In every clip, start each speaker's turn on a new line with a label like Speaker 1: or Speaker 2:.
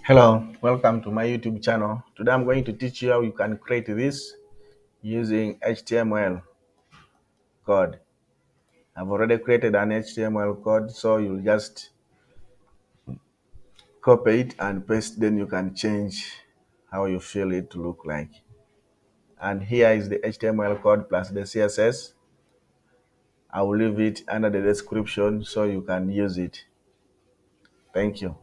Speaker 1: Hello, welcome to my YouTube channel. Today I'm going to teach you how you can create this using HTML code. I've already created an HTML code, so you'll just copy it and paste, then you can change how you feel it to look like. And here is the HTML code plus the CSS. I will leave it under the description so you can use it. Thank you.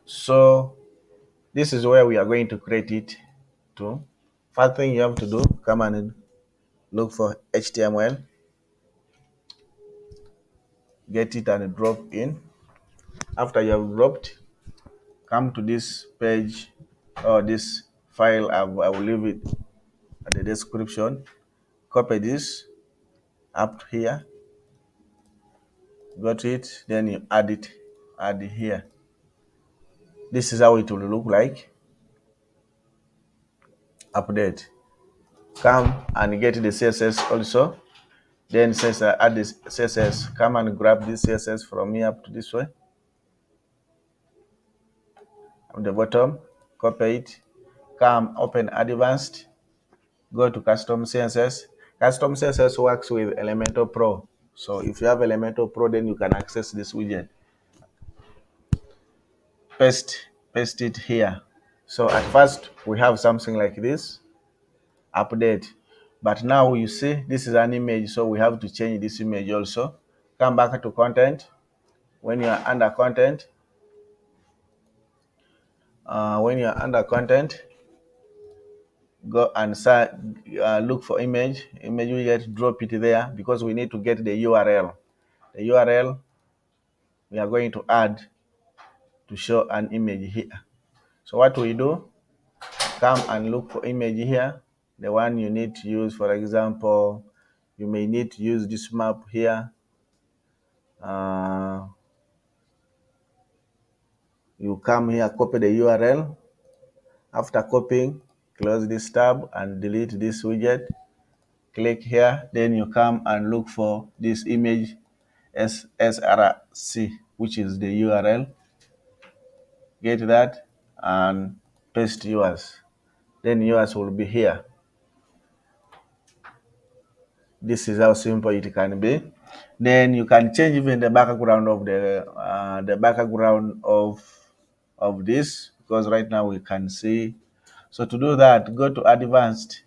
Speaker 1: So this is where we are going to create it to. First thing you have to do, come and look for HTML, get it and drop in. After you have dropped, come to this page or this file. I will leave it at the description. Copy this up here, got it, then you add it here. This is how it will look like. Update. Come and get the CSS also. Then says add this CSS. Come and grab this CSS from here up to this way. At the bottom, copy it. Come open advanced. Go to custom CSS. Custom CSS works with Elementor Pro. So if you have Elementor Pro, then you can access this widget. Paste it here. So at first we have something like this, update. But now you see this is an image, so we have to change this image also. Come back to content. When you are under content, go and look for image widget, drop it there because we need to get the URL. The URL we are going to add to show an image here. So what we do, come and look for image here, the one you need to use. For example, you may need to use this map here. You come here, copy the URL. After copying, close this tab and delete this widget. Click here, then you come and look for this image SRC, which is the URL. Get that and paste yours. Then yours will be here. This is how simple it can be. Then you can change even the background of this, because right now we can see. So to do that, go to advanced.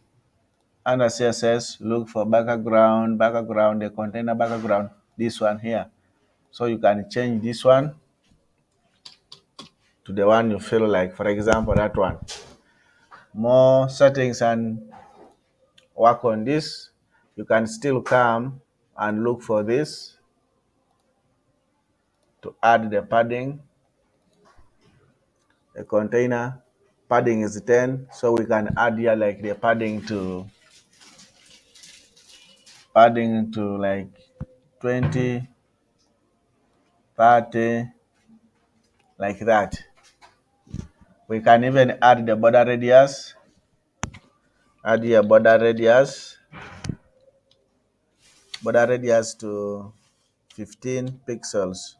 Speaker 1: Under CSS, look for background, the container background, this one here. So you can change this one to the one you feel like, for example, that one. More settings and work on this. You can still come and look for this to add the padding. The container padding is 10, so we can add here like the padding to like 20, 30, like that. We can even add the border radius. Add here border radius to 15 pixels.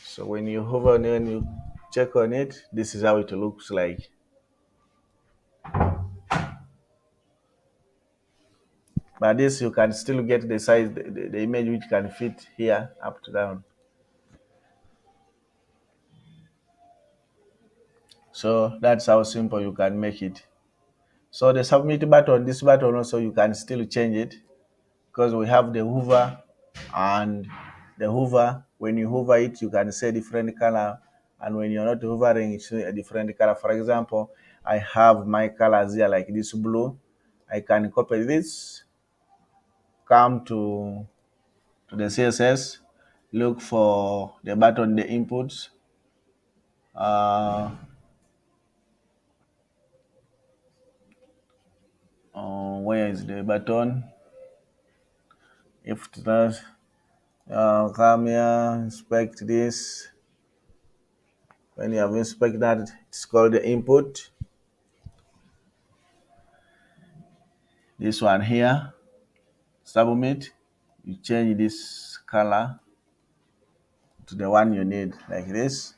Speaker 1: So when you hover and when you check on it, this is how it looks like. But this you can still get the size, the image which can fit here up to down. So that's how simple you can make it. So the submit button, this button also you can still change it, because we have the hover, and the hover, when you hover it, you can say different color, and when you're not hovering, it's a different color. For example, I have my colors here like this blue. I can copy this, come to the CSS, look for the button, the inputs, where is the button? If it does, come here, inspect this. When you have inspected that, it's called the input. This one here, submit. You change this color to the one you need, like this.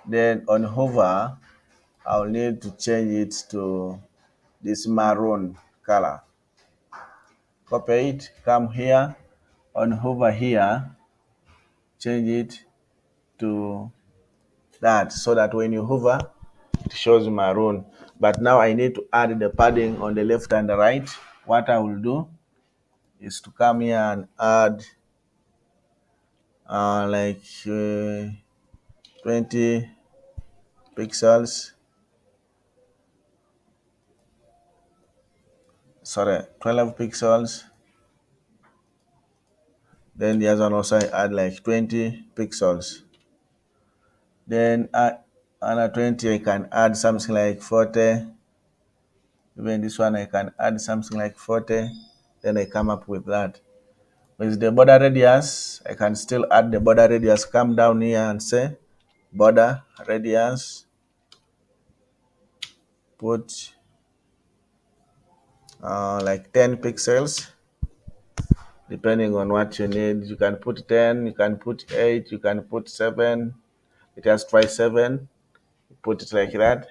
Speaker 1: Then on hover, I'll need to change it to this maroon color. Copy it, come here, on hover here, change it to that, so that when you hover, it shows maroon. But now I need to add the padding on the left and the right. What I will do is to come here and add like 20 pixels, sorry, 12 pixels. Then the other one also I add like 20 pixels. Then another 20, I can add something like 40. Even this one, I can add something like 40. Then I come up with that. With the border radius, I can still add the border radius. Come down here and say border radius. Put like 10 pixels, depending on what you need. You can put 10, you can put 8, you can put 7. It has try 7. You put it like that.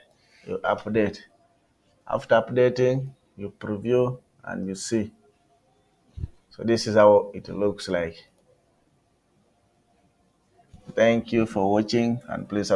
Speaker 1: You update. After updating, you preview and you see. So this is how it looks like. Thank you for watching, and please